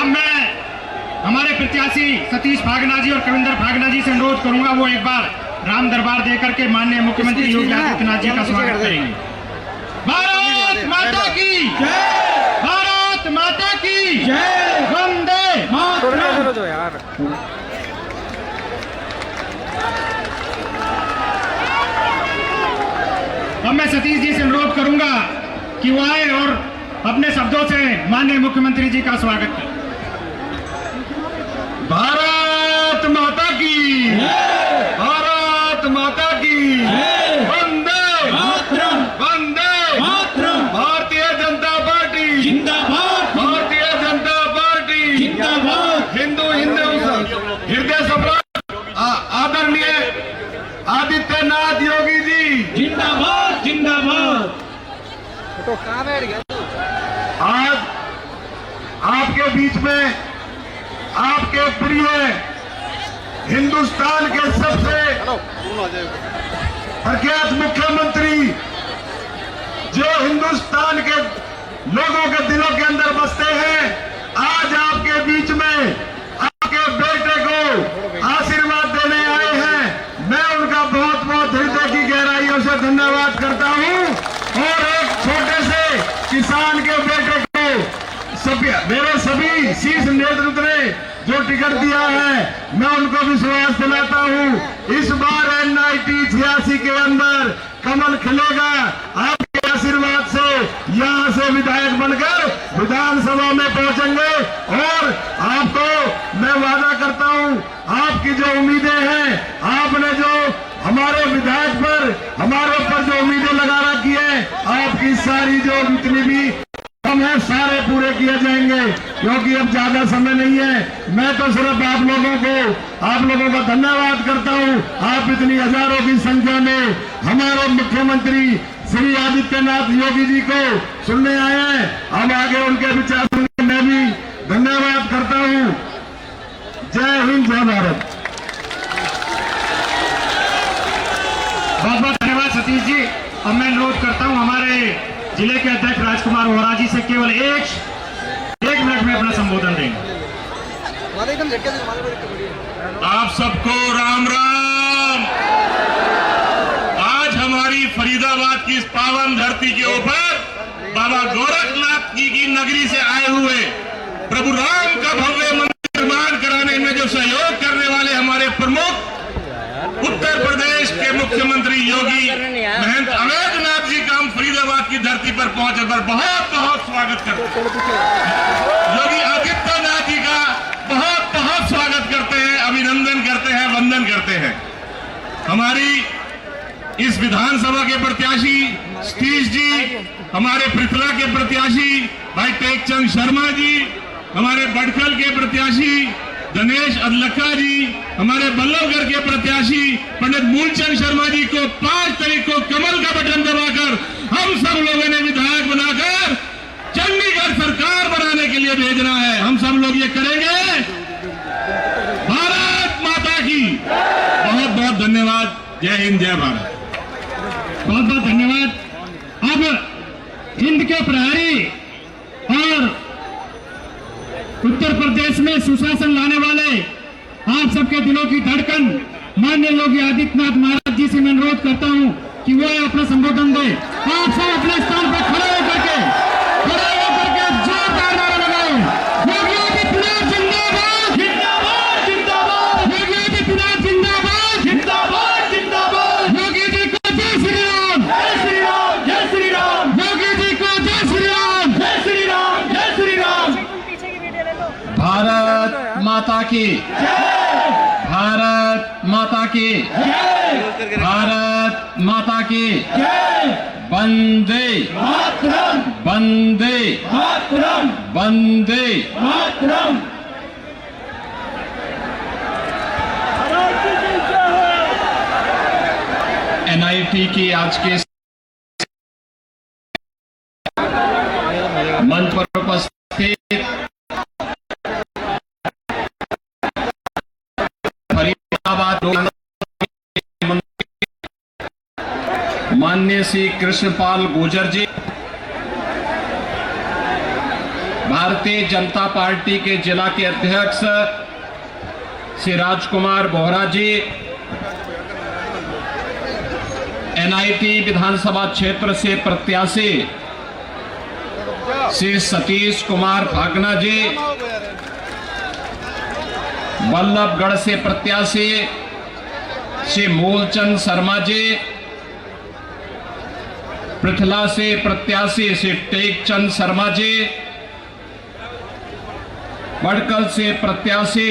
अब मैं हमारे प्रत्याशी सतीश फागना जी और कविंदर फागना जी से अनुरोध करूंगा वो एक बार राम दरबार देकर के माननीय मुख्यमंत्री योगी आदित्यनाथ जी का स्वागत करेंगे। भारत माता की जय, भारत माता की जय, वंदे मातरम। यार अब मैं सतीश जी से अनुरोध करूंगा कि वो आए और अपने शब्दों से माननीय मुख्यमंत्री जी का स्वागत करें। भारत माता की, भारत माता की, वंदे मातरम, वंदे मातरम। भारतीय जनता पार्टी जिंदाबाद, भारतीय जनता पार्टी जिंदाबाद। हिंदू हृदय सम्राट आदरणीय आदित्यनाथ योगी जी जिंदाबाद, जिंदाबाद। तो कहाँ बैठ गया? आज आपके बीच में आपके प्रिय हिंदुस्तान के सबसे प्रख्यात मुख्यमंत्री जो हिंदुस्तान के लोगों के दिलों के अंदर बसते हैं, आज आपके बीच में आपके बेटे को आशीर्वाद देने आए हैं। मैं उनका बहुत बहुत हृदय की गहराइयों से धन्यवाद करता हूं और एक छोटे से किसान के बेटे को मेरे सभी शीर्ष नेतृत्व ने जो टिकट दिया है, मैं उनको विश्वास दिलाता हूं इस बार NIT 86 के अंदर कमल खिलेगा। आपके आशीर्वाद से यहां से विधायक बनकर विधानसभा में पहुंचेंगे और आपको मैं वादा करता हूं, आपकी जो उम्मीदें हैं, आपने जो हमारे विधायक पर हमारे ऊपर जो उम्मीदें लगा रखी है, आपकी सारी जो जितनी भी हम है सारे पूरे किए जाएंगे, क्योंकि अब ज्यादा समय नहीं है। मैं तो सिर्फ आप लोगों का धन्यवाद करता हूं। आप इतनी हजारों की संख्या में हमारे मुख्यमंत्री श्री आदित्यनाथ योगी जी को सुनने आए हैं। अब आगे उनके विचार सुनने मैं भी धन्यवाद करता हूं। जय हिंद, जय भारत। बहुत बहुत धन्यवाद सतीश जी। अब मैं अनुरोध करता हूं हमारे जिले के अध्यक्ष राजकुमार वोरा जी से केवल एक मिनट में अपना संबोधन देंगे। आप सबको राम राम। आज हमारी फरीदाबाद की इस पावन धरती के ऊपर बाबा गोरखनाथ जी की नगरी से आए हुए प्रभु राम का भव्य मंदिर निर्माण कराने में जो सहयोग करने वाले हमारे प्रमुख उत्तर प्रदेश के मुख्यमंत्री योगी महंत अवैधनाथ जी का हम फरीदाबाद की धरती पर पहुंचे पर बहुत बहुत स्वागत करते हैं। योगी आदित्यनाथ जी का बहुत बहुत स्वागत करते हैं, अभिनंदन करते हैं, वंदन करते हैं। हमारी इस विधानसभा के प्रत्याशी सतीश जी, हमारे पृथला के प्रत्याशी भाई टेकचंद शर्मा जी, हमारे बड़खल के प्रत्याशी गणेश अदलखा जी, हमारे बल्लभगढ़ के प्रत्याशी पंडित मूलचंद शर्मा जी को 5 तारीख को कमल का बटन दबाकर हम सब लोगों ने विधायक बनाकर चंडीगढ़ सरकार बनाने के लिए भेजना है। हम सब लोग ये करेंगे। भारत माता की बहुत बहुत धन्यवाद। जय हिंद, जय भारत। बहुत बहुत धन्यवाद। अब हिंद के प्रहरी और उत्तर प्रदेश में सुशासन लाने वाले आप सबके दिलों की धड़कन माननीय योगी आदित्यनाथ महाराज जी से मैं अनुरोध करता हूं कि वो अपना संबोधन दे। आप सब अपने स्थान पर खड़े होकर के जोरदार नारा लगाओ। योगी आदित्यनाथ जिंदाबाद, जिंदाबाद, जिंदाबाद। योगी आदित्यनाथ जिंदाबाद, जिंदाबाद, जिंदाबाद। योगी जी को जय श्री राम, जय श्री राम, जय श्री राम। योगी जी को जय श्री राम, जय श्री राम, जय श्री राम। भारत माता की जय, भारत माता की जय, भारत माता की जय। वंदे मातरम, वंदे मातरम, वंदे मातरम। NIT की आज के मंच पर उपस्थित माननीय श्री कृष्णपाल गुर्जर जी, भारतीय जनता पार्टी के जिला के अध्यक्ष श्री राजकुमार बोहरा जी, एनआईटी विधानसभा क्षेत्र से प्रत्याशी श्री सतीश कुमार फागना जी, बल्लभगढ़ से प्रत्याशी श्री मूलचंद शर्मा जी, पृथला से प्रत्याशी श्री टेकचंद शर्मा जी, बड़कल से प्रत्याशी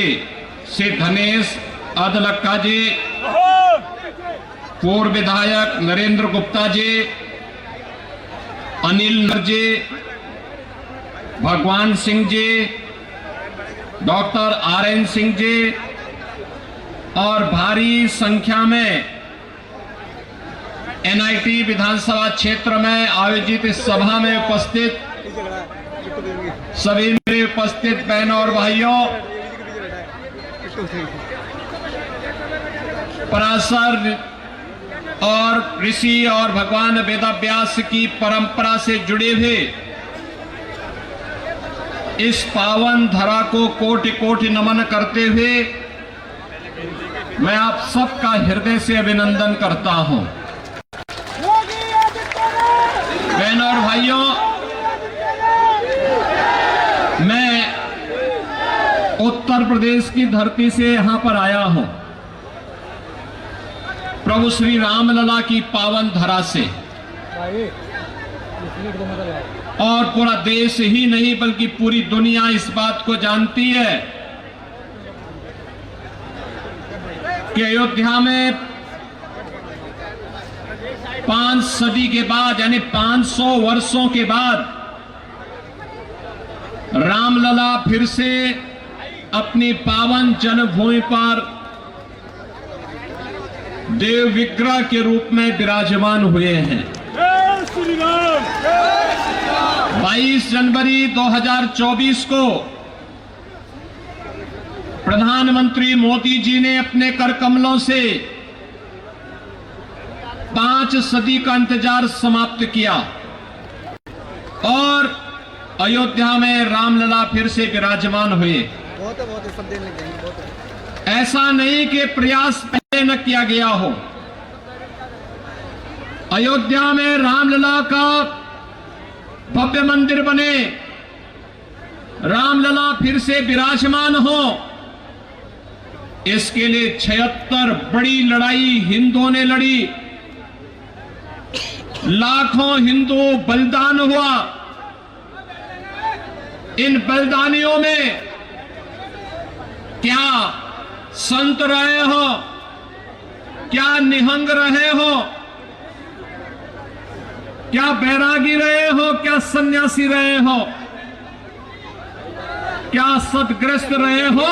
श्री धनेश अदलक्का जी, पूर्व विधायक नरेंद्र गुप्ता जी, अनिल नर जी, भगवान सिंह जी, डॉक्टर आरएन सिंह जी और भारी संख्या में एनआईटी विधानसभा क्षेत्र में आयोजित इस सभा में उपस्थित सभी मेरे उपस्थित बहनों और भाइयों, पराशर और ऋषि और भगवान वेदव्यास की परंपरा से जुड़े हुए इस पावन धरा को कोटि कोटि नमन करते हुए मैं आप सबका हृदय से अभिनंदन करता हूं। बहनों और भाइयों, मैं उत्तर प्रदेश की धरती से यहां पर आया हूं, प्रभु श्री रामलला की पावन धरा से, और पूरा देश ही नहीं बल्कि पूरी दुनिया इस बात को जानती है कि अयोध्या में 5 सदी के बाद यानी 500 वर्षों के बाद रामलला फिर से अपनी पावन जन्मभूमि पर देव विग्रह के रूप में विराजमान हुए हैं। 22 जनवरी 2024 को प्रधानमंत्री मोदी जी ने अपने कर कमलों से 5 सदी का इंतजार समाप्त किया और अयोध्या में रामलला फिर से विराजमान हुए। ऐसा नहीं कि प्रयास पहले न किया गया हो। अयोध्या में रामलला का भव्य मंदिर बने, रामलला फिर से विराजमान हो, इसके लिए 76 बड़ी लड़ाई हिंदुओं ने लड़ी, लाखों हिंदू बलिदान हुआ। इन बलिदानियों में क्या संत रहे हो, क्या निहंग रहे हो, क्या बैरागी रहे हो, क्या सन्यासी रहे हो, क्या सतग्रस्त रहे हो,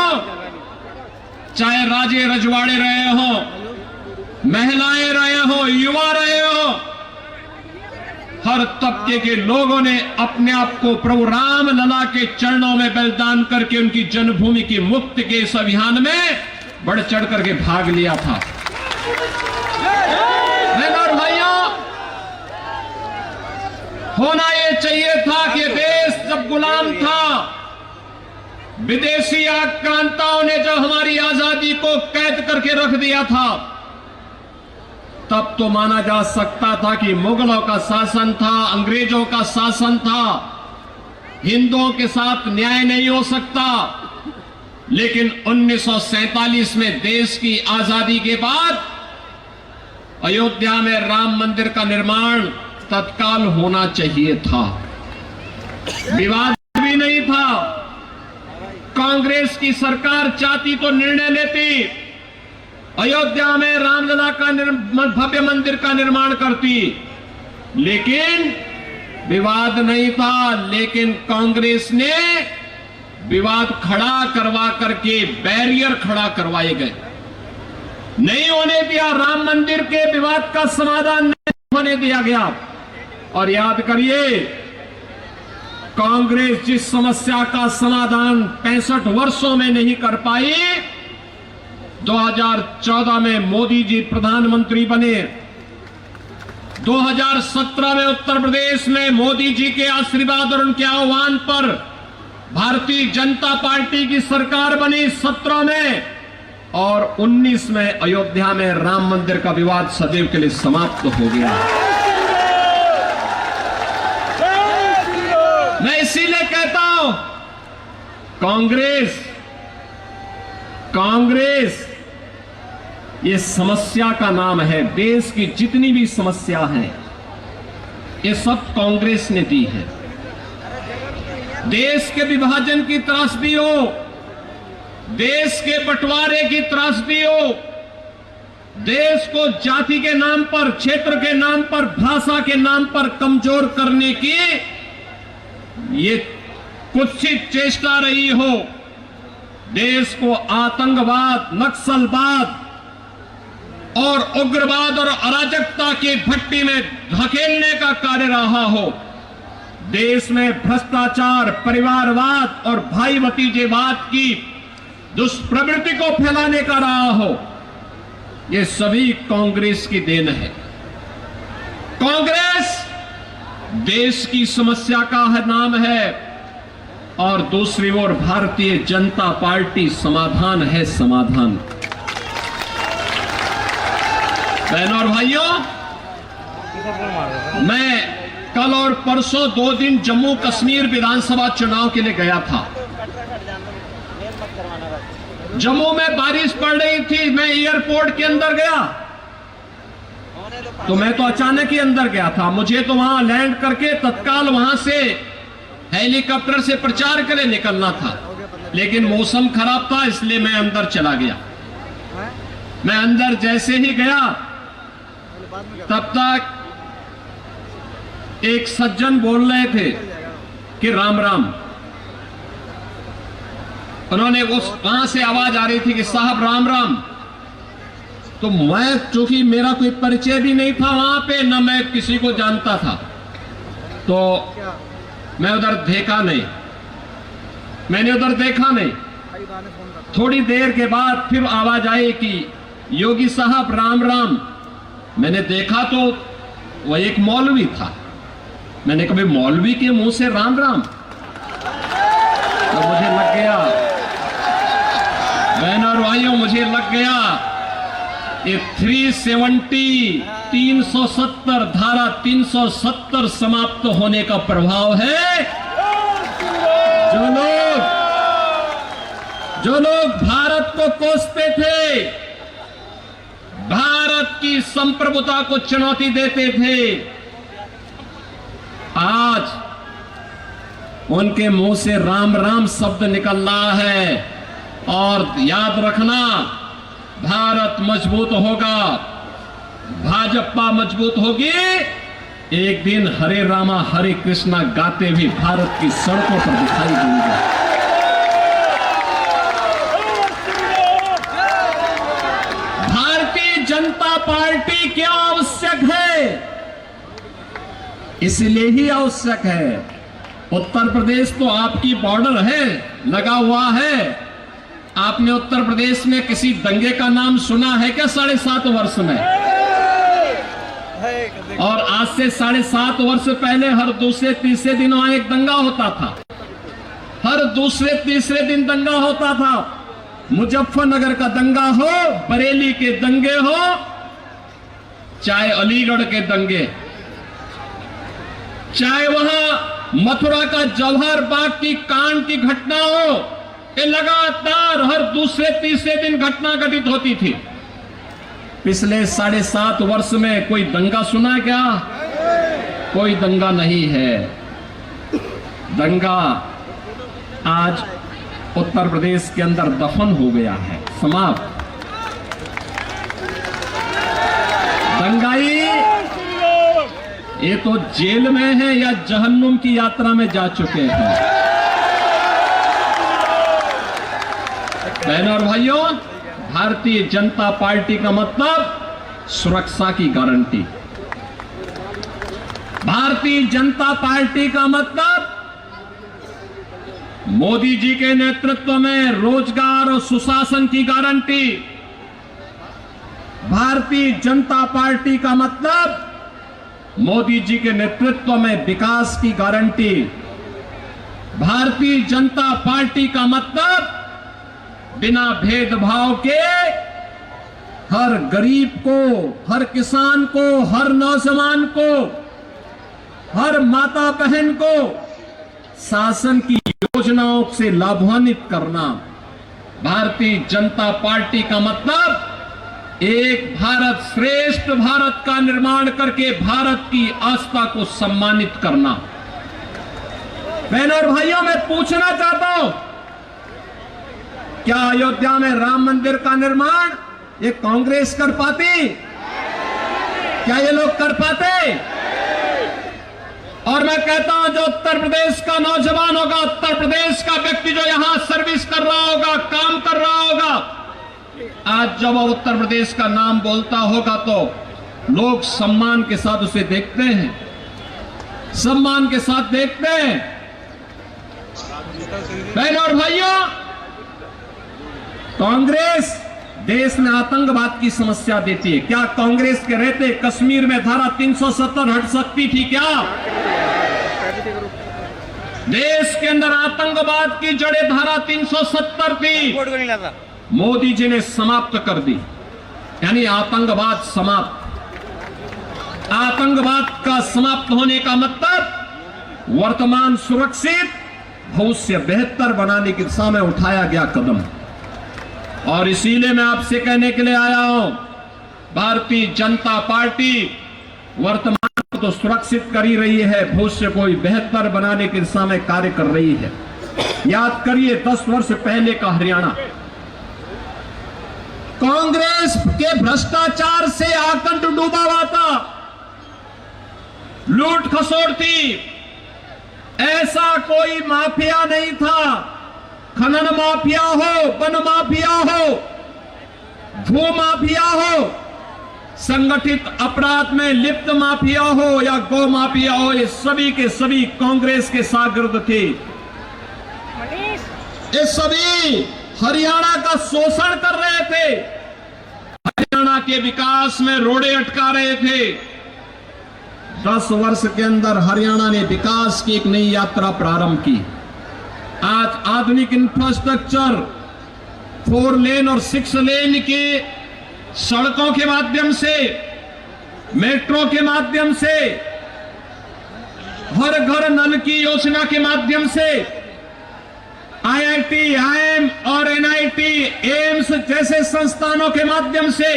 चाहे राजे रजवाड़े रहे हो, महिलाएं रहे हो, युवा रहे हो, हर तबके के लोगों ने अपने आप को प्रभु रामलला के चरणों में बलिदान करके उनकी जन्मभूमि की मुक्ति के इस अभियान में बढ़ चढ़ करके भाग लिया था। और भाइयों, होना यह चाहिए था कि देश जब गुलाम था, विदेशी आक्रांताओं ने जब हमारी आजादी को कैद करके रख दिया था, तब तो माना जा सकता था कि मुगलों का शासन था, अंग्रेजों का शासन था, हिंदुओं के साथ न्याय नहीं हो सकता। लेकिन 1947 में देश की आजादी के बाद अयोध्या में राम मंदिर का निर्माण तत्काल होना चाहिए था, विवाद भी नहीं था। कांग्रेस की सरकार चाहती तो निर्णय लेती, अयोध्या में रामलला का भव्य मंदिर का निर्माण करती, लेकिन विवाद नहीं था। लेकिन कांग्रेस ने विवाद खड़ा करवा करके बैरियर खड़ा करवाए गए, नहीं होने दिया, राम मंदिर के विवाद का समाधान नहीं होने दिया गया। और याद करिए, कांग्रेस जिस समस्या का समाधान 65 वर्षों में नहीं कर पाई, 2014 में मोदी जी प्रधानमंत्री बने, 2017 में उत्तर प्रदेश में मोदी जी के आशीर्वाद और उनके आह्वान पर भारतीय जनता पार्टी की सरकार बनी 17 में और 19 में अयोध्या में राम मंदिर का विवाद सदैव के लिए समाप्त हो गया। मैं इसीलिए कहता हूं कांग्रेस ये समस्या का नाम है। देश की जितनी भी समस्या है ये सब कांग्रेस ने दी है। देश के विभाजन की त्रासदी हो, देश के बंटवारे की त्रासदी हो, देश को जाति के नाम पर, क्षेत्र के नाम पर, भाषा के नाम पर कमजोर करने की ये कुत्सित चेष्टा रही हो, देश को आतंकवाद, नक्सलवाद और उग्रवाद और अराजकता की भट्टी में धकेलने का कार्य रहा हो, देश में भ्रष्टाचार, परिवारवाद और भाई भतीजेवाद की दुष्प्रवृत्ति को फैलाने का रहा हो, ये सभी कांग्रेस की देन है। कांग्रेस देश की समस्या का नाम है और दूसरी ओर भारतीय जनता पार्टी समाधान है, समाधान। बहनों और भाइयों, मैं कल और परसों 2 दिन जम्मू कश्मीर विधानसभा चुनाव के लिए गया था। जम्मू में बारिश पड़ रही थी, मैं एयरपोर्ट के अंदर गया तो मैं तो अचानक ही अंदर गया था। मुझे तो वहां लैंड करके तत्काल वहां से हेलीकॉप्टर से प्रचार के लिए निकलना था, लेकिन मौसम खराब था इसलिए मैं अंदर चला गया। मैं अंदर जैसे ही गया तब तक एक सज्जन बोल रहे थे कि राम राम। उन्होंने वहां से आवाज आ रही थी कि साहब राम राम। तो मैं, चूंकि मेरा कोई परिचय भी नहीं था वहां पे, न मैं किसी को जानता था, तो मैं उधर देखा नहीं, मैंने उधर देखा नहीं। थोड़ी देर के बाद फिर आवाज आई कि योगी साहब राम राम। मैंने देखा तो वह एक मौलवी था। मैंने कभी मौलवी के मुंह से राम राम, तो मुझे लग गया, बहनों और भाइयों, मुझे लग गया ये 370 धारा 370 समाप्त होने का प्रभाव है। जो लोग भारत को कोसते थे, भारत की संप्रभुता को चुनौती देते थे, आज उनके मुंह से राम राम शब्द निकल रहा है। और याद रखना, भारत मजबूत होगा, भाजपा मजबूत होगी, एक दिन हरे रामा हरे कृष्णा गाते हुए भारत की सड़कों पर दिखाई देंगे। भारतीय जनता पार्टी क्या आवश्यक है? इसलिए ही आवश्यक है। उत्तर प्रदेश तो आपकी बॉर्डर है, लगा हुआ है। आपने उत्तर प्रदेश में किसी दंगे का नाम सुना है क्या 7.5 वर्ष में? और आज से 7.5 वर्ष पहले हर दूसरे तीसरे दिन वहां एक दंगा होता था। हर दूसरे तीसरे दिन दंगा होता था। मुजफ्फरनगर का दंगा हो, बरेली के दंगे हो, चाहे अलीगढ़ के दंगे, चाहे वहां मथुरा का जवाहर बाग की कांड की घटना हो, ये लगातार हर दूसरे तीसरे दिन घटना घटित होती थी। पिछले 7.5 वर्ष में कोई दंगा सुना क्या? कोई दंगा नहीं है। दंगा आज उत्तर प्रदेश के अंदर दफन हो गया है, समाप्त। दंगाई ये तो जेल में है या जहन्नुम की यात्रा में जा चुके हैं। बहनों और भाइयों, भारतीय जनता पार्टी का मतलब सुरक्षा की गारंटी। भारतीय जनता पार्टी का मतलब मोदी जी के नेतृत्व में रोजगार और सुशासन की गारंटी। भारतीय जनता पार्टी का मतलब मोदी जी के नेतृत्व में विकास की गारंटी। भारतीय जनता पार्टी का मतलब बिना भेदभाव के हर गरीब को, हर किसान को, हर नौजवान को, हर माता बहन को शासन की योजनाओं से लाभान्वित करना। भारतीय जनता पार्टी का मतलब एक भारत श्रेष्ठ भारत का निर्माण करके भारत की आस्था को सम्मानित करना। बहनों और भाइयों, मैं पूछना चाहता हूं, क्या अयोध्या में राम मंदिर का निर्माण ये कांग्रेस कर पाती? क्या ये लोग कर पाते? और मैं कहता हूं, जो उत्तर प्रदेश का नौजवान होगा, उत्तर प्रदेश का व्यक्ति जो यहां सर्विस कर रहा होगा, काम कर रहा होगा, आज जब वो उत्तर प्रदेश का नाम बोलता होगा तो लोग सम्मान के साथ उसे देखते हैं, सम्मान के साथ देखते हैं। बहनों और भाइयों, कांग्रेस देश में आतंकवाद की समस्या देती है। क्या कांग्रेस के रहते कश्मीर में धारा 370 हट सकती थी? क्या देश के अंदर आतंकवाद की जड़ें धारा 370 थी, मोदी जी ने समाप्त कर दी, यानी आतंकवाद समाप्त। आतंकवाद का समाप्त होने का मतलब वर्तमान सुरक्षित, भविष्य बेहतर बनाने की दिशा में उठाया गया कदम। और इसीलिए मैं आपसे कहने के लिए आया हूं, भारतीय जनता पार्टी वर्तमान को तो सुरक्षित कर ही रही है, भविष्य को बेहतर बनाने की दिशा में कार्य कर रही है। याद करिए 10 वर्ष पहले का हरियाणा, कांग्रेस के भ्रष्टाचार से आकंठ डूबा हुआ था, लूट खसोट थी, ऐसा कोई माफिया नहीं था, खनन माफिया हो, वन माफिया हो, भू माफिया हो, संगठित अपराध में लिप्त माफिया हो या गौ माफिया हो, ये सभी के सभी कांग्रेस के शागिर्द थे। ये सभी हरियाणा का शोषण कर रहे थे, हरियाणा के विकास में रोड़े अटका रहे थे। 10 वर्ष के अंदर हरियाणा ने विकास की एक नई यात्रा प्रारंभ की। आज आधुनिक इंफ्रास्ट्रक्चर 4 लेन और 6 लेन के सड़कों के माध्यम से, मेट्रो के माध्यम से, हर घर नल की योजना के माध्यम से, IIT, IIM और NIT, एम्स जैसे संस्थानों के माध्यम से,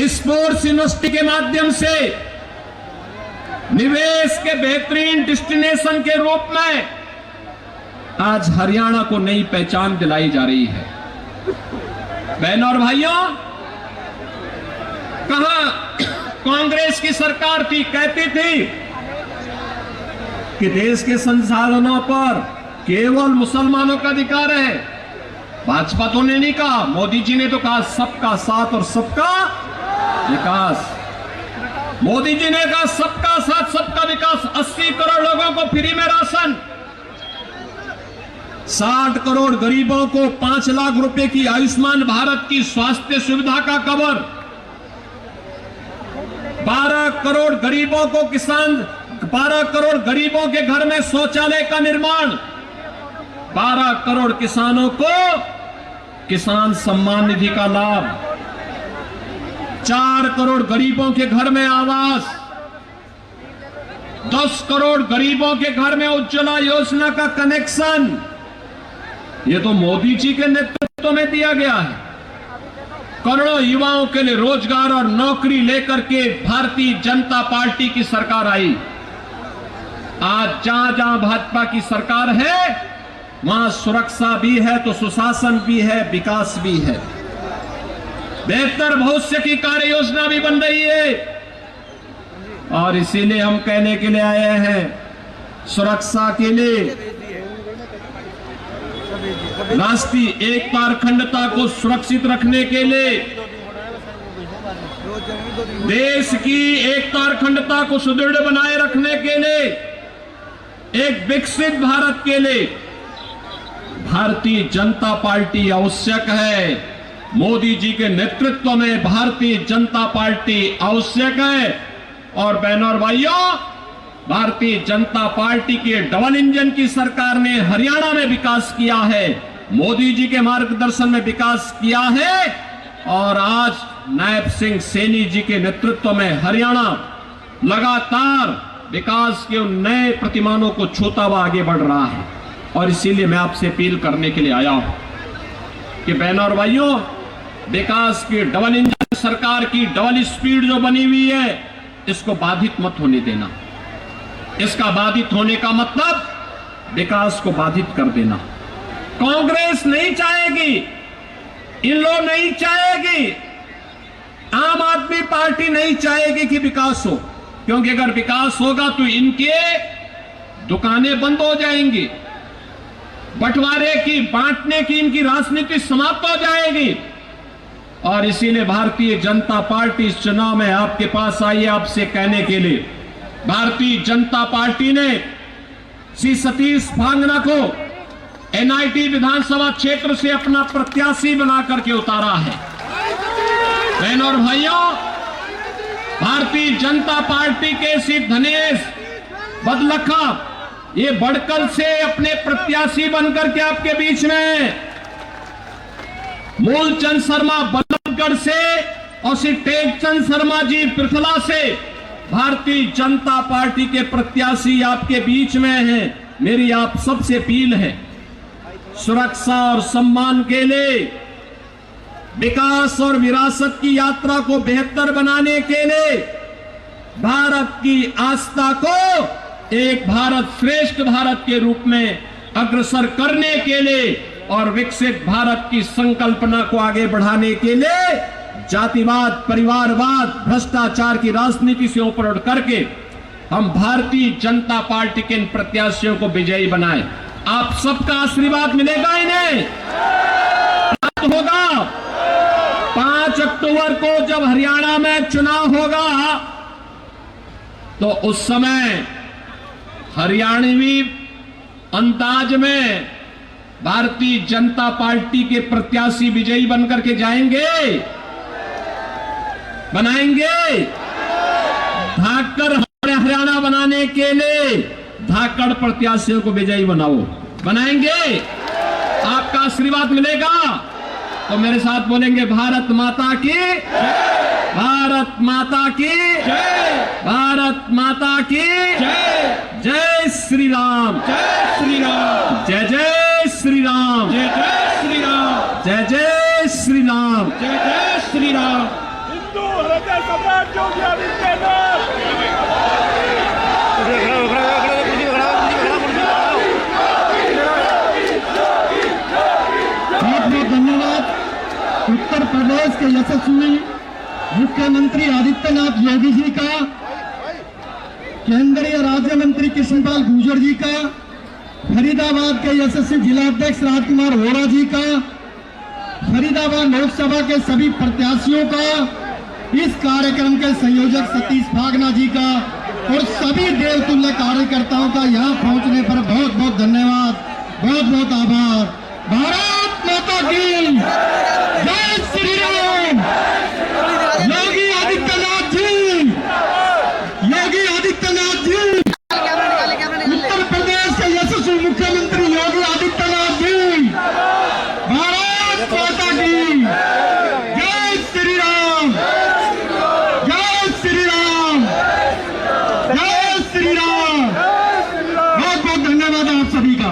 स्पोर्ट्स यूनिवर्सिटी के माध्यम से, निवेश के बेहतरीन डेस्टिनेशन के रूप में आज हरियाणा को नई पहचान दिलाई जा रही है। बहनों और भाइयों, कहां कांग्रेस की सरकार थी, कहती थी कि देश के संसाधनों पर केवल मुसलमानों का अधिकार है। भाजपा तो ने नहीं कहा, मोदी जी ने तो कहा सबका साथ और सबका विकास। मोदी जी ने कहा सबका साथ सबका विकास। 80 करोड़ लोगों को फ्री में राशन, 60 करोड़ गरीबों को 5 लाख रुपए की आयुष्मान भारत की स्वास्थ्य सुविधा का कवर, 12 करोड़ गरीबों को 12 करोड़ गरीबों के घर में शौचालय का निर्माण, 12 करोड़ किसानों को किसान सम्मान निधि का लाभ, 4 करोड़ गरीबों के घर में आवास, 10 करोड़ गरीबों के घर में उज्ज्वला योजना का कनेक्शन। ये तो मोदी जी के नेतृत्व में दिया गया है। करोड़ों युवाओं के लिए रोजगार और नौकरी लेकर के भारतीय जनता पार्टी की सरकार आई। आज जहां जहां भाजपा की सरकार है, वहां सुरक्षा भी है तो सुशासन भी है, विकास भी है, बेहतर भविष्य की कार्य योजना भी बन रही है। और इसीलिए हम कहने के लिए आए हैं, सुरक्षा के लिए, राष्ट्रीय एकता और अखंडता को सुरक्षित रखने के लिए, देश की एकता और अखंडता को सुदृढ़ बनाए रखने के लिए, एक विकसित भारत के लिए भारतीय जनता पार्टी आवश्यक है। मोदी जी के नेतृत्व में भारतीय जनता पार्टी आवश्यक है। और बहनों और भाइयों, भारतीय जनता पार्टी के डबल इंजन की सरकार ने हरियाणा में विकास किया है, मोदी जी के मार्गदर्शन में विकास किया है और आज नायब सिंह सैनी जी के नेतृत्व में हरियाणा लगातार विकास के उन नए प्रतिमानों को छूता हुआ आगे बढ़ रहा है। और इसीलिए मैं आपसे अपील करने के लिए आया हूं कि बहनों और भाइयों, विकास की डबल इंजन सरकार की डबल स्पीड जो बनी हुई है, इसको बाधित मत होने देना। इसका बाधित होने का मतलब विकास को बाधित कर देना। कांग्रेस नहीं चाहेगी, इन लोग नहीं चाहेगी, आम आदमी पार्टी नहीं चाहेगी कि विकास हो, क्योंकि अगर विकास होगा तो इनके दुकानें बंद हो जाएंगी, बंटवारे की बांटने की इनकी राजनीति समाप्त हो जाएगी। और इसीलिए भारतीय जनता पार्टी इस चुनाव में आपके पास आई है आपसे कहने के लिए, भारतीय जनता पार्टी ने श्री सतीश फांगना को एनआईटी विधानसभा क्षेत्र से अपना प्रत्याशी बना करके उतारा है। बहनों और भाइयों, भारतीय जनता पार्टी के श्री धनेश बदलखा ये बड़कल से अपने प्रत्याशी बनकर के आपके बीच में, मूलचंद शर्मा बल्लभगढ़ से और श्री टेकचंद शर्मा जी पृथला से भारतीय जनता पार्टी के प्रत्याशी आपके बीच में हैं। मेरी आप सबसे अपील है, सुरक्षा और सम्मान के लिए, विकास और विरासत की यात्रा को बेहतर बनाने के लिए, भारत की आस्था को एक भारत श्रेष्ठ भारत के रूप में अग्रसर करने के लिए और विकसित भारत की संकल्पना को आगे बढ़ाने के लिए जातिवाद, परिवारवाद, भ्रष्टाचार की राजनीति से ऊपर उठ करके हम भारतीय जनता पार्टी के इन प्रत्याशियों को विजयी बनाएं। आप सबका आशीर्वाद मिलेगा इन्हें, प्राप्त होगा। 5 अक्टूबर को जब हरियाणा में चुनाव होगा तो उस समय हरियाणवी अंदाज में भारतीय जनता पार्टी के प्रत्याशी विजयी बनकर के जाएंगे, बनाएंगे। धाकड़ हरियाणा बनाने के लिए धाकड़ प्रत्याशियों को विजयी बनाओ, बनाएंगे। आपका आशीर्वाद मिलेगा तो मेरे साथ बोलेंगे, भारत माता की, भारत माता की, भारत माता की, जय श्री राम, जय श्री राम, जय जय श्री राम, जय जय श्री राम, जय जय श्री राम, जय जय श्री राम। हिंदू हृदय सम्राट योगी आदित्यनाथ। बहुत बहुत धन्यवाद। उत्तर प्रदेश के यशस्वी मुख्यमंत्री आदित्यनाथ योगी जी का, केंद्रीय राज्य मंत्री कृष्णपाल गुर्जर जी का, फरीदाबाद के यशस्वी जिलाध्यक्ष राजकुमार वोरा जी का, फरीदाबाद लोकसभा के सभी प्रत्याशियों का, इस कार्यक्रम के संयोजक सतीश फागना जी का और सभी देवतुल्य कार्यकर्ताओं का यहाँ पहुंचने पर बहुत बहुत धन्यवाद, बहुत बहुत आभार। भारत माता की जय श्री राम। योगी आदित्यनाथ जी, योगी आदित्यनाथ जी, उत्तर प्रदेश के यशस्वी मुख्यमंत्री योगी आदित्यनाथ जी, भारत माता की जय श्री राम, जय श्री राम, जय श्री राम। बहुत बहुत धन्यवाद आप सभी का।